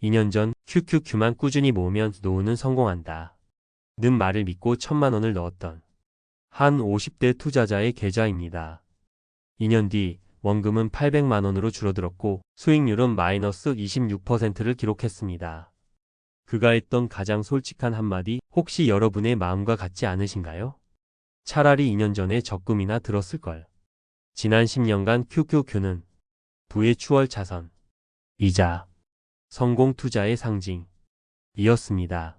2년 전 QQQ만 꾸준히 모으면 노후는 성공한다. 는 말을 믿고 1,000만 원을 넣었던 한 50대 투자자의 계좌입니다. 2년 뒤 원금은 800만 원으로 줄어들었고 수익률은 마이너스 26%를 기록했습니다. 그가 했던 가장 솔직한 한마디, 혹시 여러분의 마음과 같지 않으신가요? 차라리 2년 전에 적금이나 들었을걸. 지난 10년간 QQQ는 부의 추월 자선, 이자, 성공 투자의 상징이었습니다.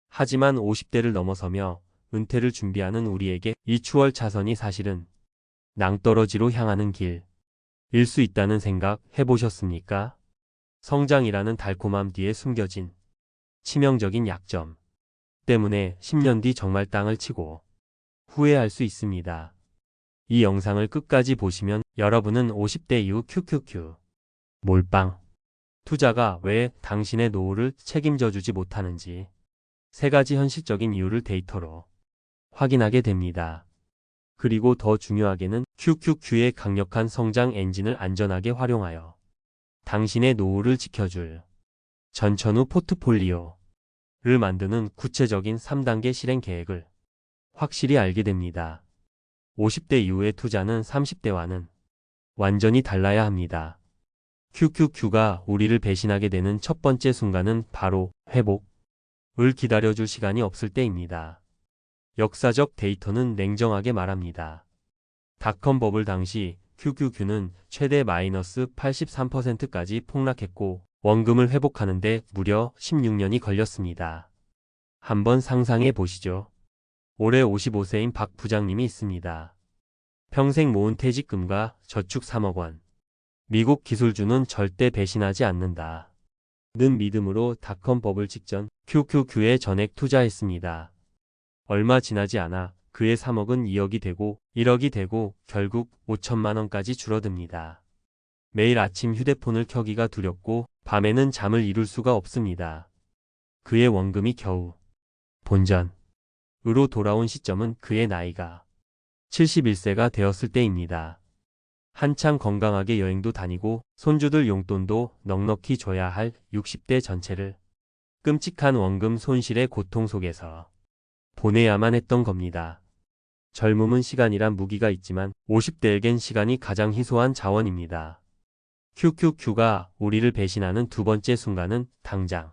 하지만 50대를 넘어서며 은퇴를 준비하는 우리에게 이 추월 자선이 사실은 낭떠러지로 향하는 길일 수 있다는 생각 해보셨습니까? 성장이라는 달콤함 뒤에 숨겨진 치명적인 약점 때문에 10년 뒤 정말 땅을 치고 후회할 수 있습니다. 이 영상을 끝까지 보시면 여러분은 50대 이후 QQQ 몰빵 투자가 왜 당신의 노후를 책임져 주지 못하는지 3가지 현실적인 이유를 데이터로 확인하게 됩니다. 그리고 더 중요하게는 QQQ의 강력한 성장 엔진을 안전하게 활용하여 당신의 노후를 지켜줄 전천후 포트폴리오를 만드는 구체적인 3단계 실행 계획을 확실히 알게 됩니다. 50대 이후의 투자는 30대와는 완전히 달라야 합니다. QQQ가 우리를 배신하게 되는 첫 번째 순간은 바로 회복을 기다려줄 시간이 없을 때입니다. 역사적 데이터는 냉정하게 말합니다. 닷컴 버블 당시 QQQ는 최대 마이너스 83%까지 폭락했고 원금을 회복하는데 무려 16년이 걸렸습니다. 한번 상상해 보시죠. 올해 55세인 박 부장님이 있습니다. 평생 모은 퇴직금과 저축 3억 원. 미국 기술주는 절대 배신하지 않는다. 는 믿음으로 닷컴 버블 직전 QQQ에 전액 투자했습니다. 얼마 지나지 않아 그의 3억은 2억이 되고 1억이 되고 결국 5천만 원까지 줄어듭니다. 매일 아침 휴대폰을 켜기가 두렵고 밤에는 잠을 이룰 수가 없습니다. 그의 원금이 겨우 본전으로 돌아온 시점은 그의 나이가 71세가 되었을 때입니다. 한창 건강하게 여행도 다니고 손주들 용돈도 넉넉히 줘야 할 60대 전체를 끔찍한 원금 손실의 고통 속에서 보내야만 했던 겁니다. 젊음은 시간이란 무기가 있지만 50대에겐 시간이 가장 희소한 자원입니다. QQQ가 우리를 배신하는 두 번째 순간은 당장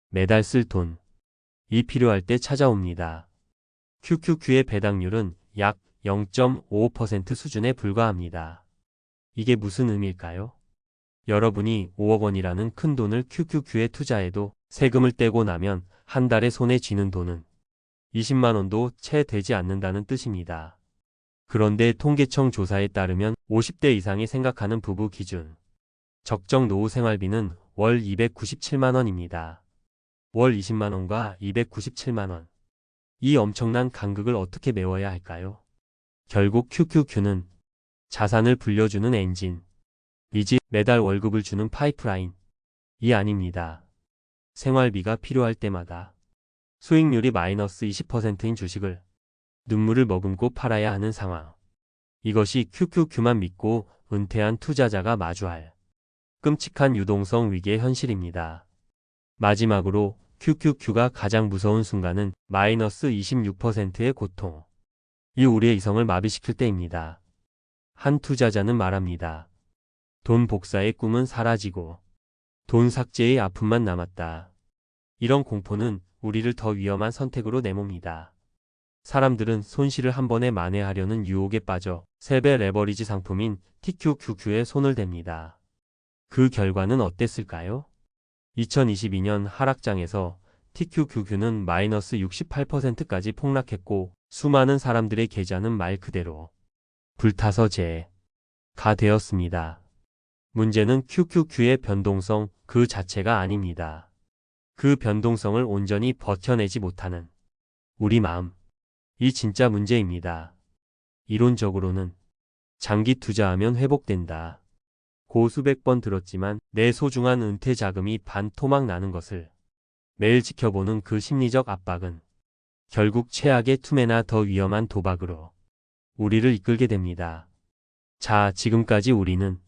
매달 쓸 돈이 필요할 때 찾아옵니다. QQQ의 배당률은 약 0.55% 수준에 불과합니다. 이게 무슨 의미일까요? 여러분이 5억 원이라는 큰 돈을 QQQ에 투자해도 세금을 떼고 나면 한 달에 손에 쥐는 돈은 20만 원도 채 되지 않는다는 뜻입니다. 그런데 통계청 조사에 따르면 50대 이상이 생각하는 부부 기준 적정 노후 생활비는 월 297만 원입니다. 월 20만 원과 297만 원. 이 엄청난 간극을 어떻게 메워야 할까요? 결국 QQQ는 자산을 불려주는 엔진이지 매달 월급을 주는 파이프라인이 아닙니다. 생활비가 필요할 때마다 수익률이 마이너스 20%인 주식을 눈물을 머금고 팔아야 하는 상황. 이것이 QQQ만 믿고 은퇴한 투자자가 마주할 끔찍한 유동성 위기의 현실입니다. 마지막으로 QQQ가 가장 무서운 순간은 마이너스 26%의 고통. 이 우리의 이성을 마비시킬 때입니다. 한 투자자는 말합니다. 돈 복사의 꿈은 사라지고 돈 삭제의 아픔만 남았다. 이런 공포는 우리를 더 위험한 선택으로 내몬니다. 사람들은 손실을 한 번에 만회하려는 유혹에 빠져 3배 레버리지 상품인 TQQQ에 손을 댑니다. 그 결과는 어땠을까요? 2022년 하락장에서 TQQQ는 마이너스 68%까지 폭락했고 수많은 사람들의 계좌는 말 그대로 불타서 재가 되었습니다. 문제는 QQQ의 변동성 그 자체가 아닙니다. 그 변동성을 온전히 버텨내지 못하는 우리 마음. 이 진짜 문제입니다. 이론적으로는 장기 투자하면 회복된다. 고 수백 번 들었지만 내 소중한 은퇴 자금이 반토막 나는 것을 매일 지켜보는 그 심리적 압박은 결국 최악의 투매나 더 위험한 도박으로 우리를 이끌게 됩니다. 자, 지금까지 우리는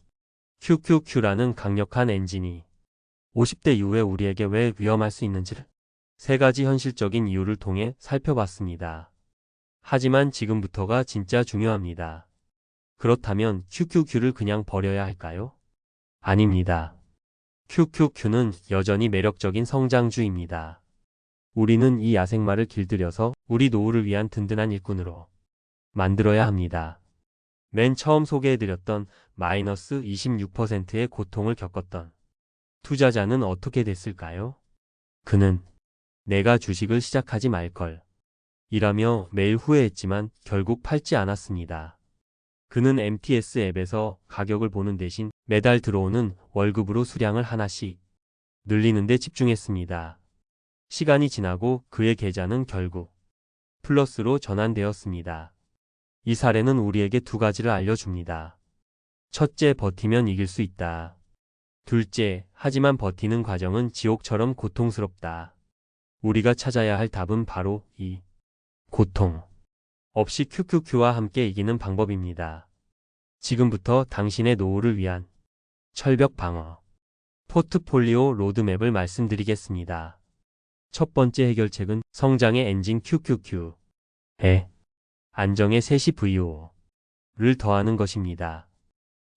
QQQ라는 강력한 엔진이 50대 이후에 우리에게 왜 위험할 수 있는지를 세 가지 현실적인 이유를 통해 살펴봤습니다. 하지만 지금부터가 진짜 중요합니다. 그렇다면 QQQ를 그냥 버려야 할까요? 아닙니다. QQQ는 여전히 매력적인 성장주입니다. 우리는 이 야생마를 길들여서 우리 노후를 위한 든든한 일꾼으로 만들어야 합니다. 맨 처음 소개해드렸던 마이너스 26%의 고통을 겪었던 투자자는 어떻게 됐을까요? 그는 내가 주식을 시작하지 말걸 이라며 매일 후회했지만 결국 팔지 않았습니다. 그는 MTS 앱에서 가격을 보는 대신 매달 들어오는 월급으로 수량을 하나씩 늘리는 데 집중했습니다. 시간이 지나고 그의 계좌는 결국 플러스로 전환되었습니다. 이 사례는 우리에게 두 가지를 알려줍니다. 첫째, 버티면 이길 수 있다. 둘째, 하지만 버티는 과정은 지옥처럼 고통스럽다. 우리가 찾아야 할 답은 바로 이 고통 없이 QQQ와 함께 이기는 방법입니다. 지금부터 당신의 노후를 위한 철벽 방어 포트폴리오 로드맵을 말씀드리겠습니다. 첫 번째 해결책은 성장의 엔진 QQQ에 안정의 셋이 VO를 더하는 것입니다.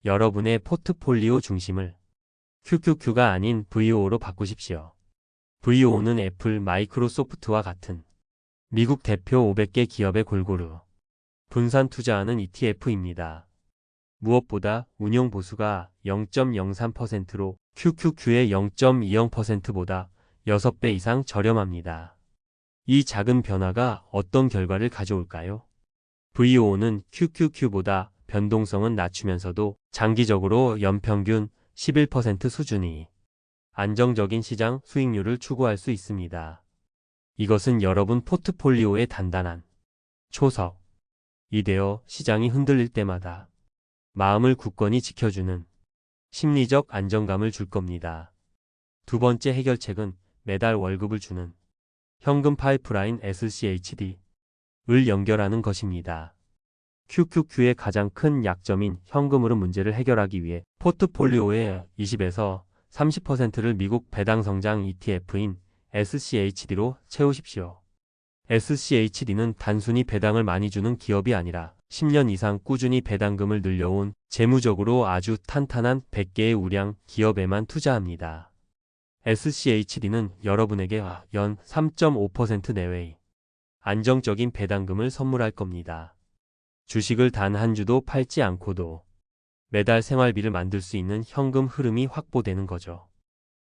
여러분의 포트폴리오 중심을 QQQ가 아닌 VO로 바꾸십시오. VO는 애플, 마이크로소프트와 같은 미국 대표 500개 기업에 골고루 분산 투자하는 ETF입니다. 무엇보다 운용 보수가 0.03%로 QQQ의 0.20%보다 6배 이상 저렴합니다. 이 작은 변화가 어떤 결과를 가져올까요? VO는 QQQ보다 변동성은 낮추면서도 장기적으로 연평균 11% 수준이 안정적인 시장 수익률을 추구할 수 있습니다. 이것은 여러분 포트폴리오의 단단한 초석이 되어 시장이 흔들릴 때마다 마음을 굳건히 지켜주는 심리적 안정감을 줄 겁니다. 두 번째 해결책은 매달 월급을 주는 현금 파이프라인 SCHD를 연결하는 것입니다. QQQ의 가장 큰 약점인 현금 흐름 문제를 해결하기 위해 포트폴리오의 20에서 30%를 미국 배당 성장 ETF인 SCHD로 채우십시오. SCHD는 단순히 배당을 많이 주는 기업이 아니라 10년 이상 꾸준히 배당금을 늘려온 재무적으로 아주 탄탄한 100개의 우량 기업에만 투자합니다. SCHD는 여러분에게 연 3.5% 내외의 안정적인 배당금을 선물할 겁니다. 주식을 단 한 주도 팔지 않고도 매달 생활비를 만들 수 있는 현금 흐름이 확보되는 거죠.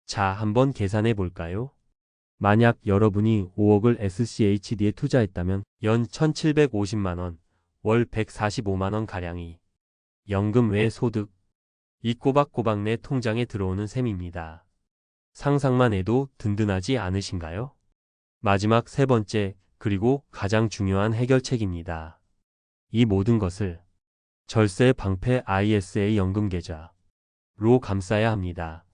자, 한번 계산해 볼까요? 만약 여러분이 5억을 SCHD에 투자했다면 연 1,750만원, 월 145만원 가량이 연금 외 소득이 꼬박꼬박 내 통장에 들어오는 셈입니다. 상상만 해도 든든하지 않으신가요? 마지막 세 번째, 그리고 가장 중요한 해결책입니다. 이 모든 것을 절세 방패 ISA 연금 계좌로 감싸야 합니다.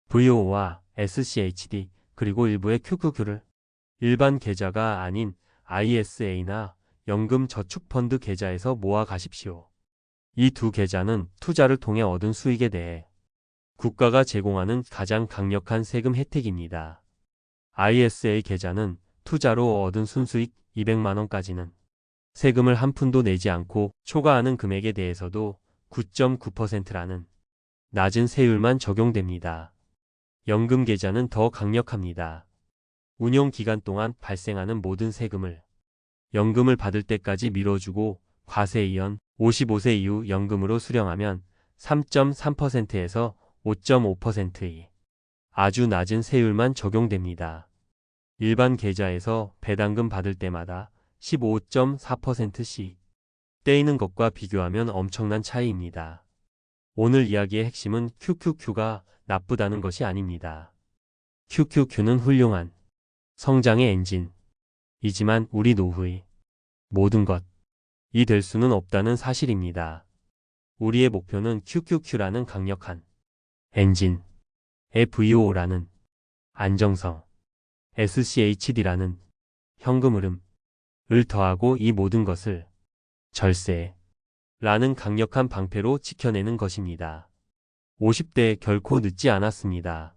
VO와 SCHD 그리고 일부의 QQQ를 일반 계좌가 아닌 ISA나 연금 저축펀드 계좌에서 모아 가십시오. 이 두 계좌는 투자를 통해 얻은 수익에 대해 국가가 제공하는 가장 강력한 세금 혜택입니다. ISA 계좌는 투자로 얻은 순수익 200만원까지는 세금을 한 푼도 내지 않고 초과하는 금액에 대해서도 9.9%라는 낮은 세율만 적용됩니다. 연금 계좌는 더 강력합니다. 운용 기간 동안 발생하는 모든 세금을 연금을 받을 때까지 미뤄주고 과세 이연 55세 이후 연금으로 수령하면 3.3%에서 5.5%의 아주 낮은 세율만 적용됩니다. 일반 계좌에서 배당금 받을 때마다 15.4%씩 떼이는 것과 비교하면 엄청난 차이입니다. 오늘 이야기의 핵심은 QQQ가 나쁘다는 것이 아닙니다. QQQ는 훌륭한 성장의 엔진이지만 우리 노후의 모든 것이 될 수는 없다는 사실입니다. 우리의 목표는 QQQ라는 강력한 엔진의 VO라는 안정성, SCHD라는 현금 흐름을 더하고 이 모든 것을 절세라는 강력한 방패로 지켜내는 것입니다. 50대에 결코 늦지 않았습니다.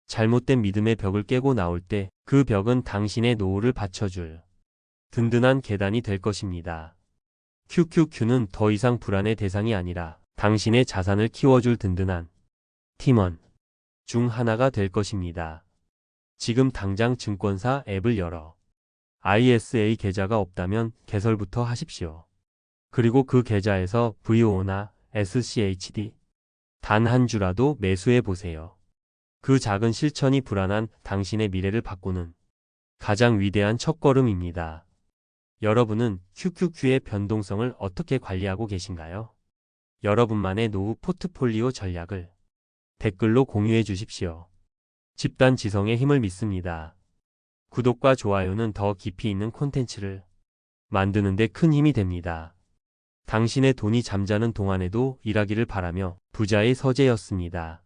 잘못된 믿음의 벽을 깨고 나올 때 그 벽은 당신의 노후를 받쳐줄 든든한 계단이 될 것입니다. QQQ는 더 이상 불안의 대상이 아니라 당신의 자산을 키워줄 든든한 팀원 중 하나가 될 것입니다. 지금 당장 증권사 앱을 열어 ISA 계좌가 없다면 개설부터 하십시오. 그리고 그 계좌에서 VO나 SCHD 단 한 주라도 매수해 보세요. 그 작은 실천이 불안한 당신의 미래를 바꾸는 가장 위대한 첫걸음입니다. 여러분은 QQQ의 변동성을 어떻게 관리하고 계신가요? 여러분만의 노후 포트폴리오 전략을 댓글로 공유해 주십시오. 집단 지성의 힘을 믿습니다. 구독과 좋아요는 더 깊이 있는 콘텐츠를 만드는 데 큰 힘이 됩니다. 당신의 돈이 잠자는 동안에도 일하기를 바라며 부자의 서재였습니다.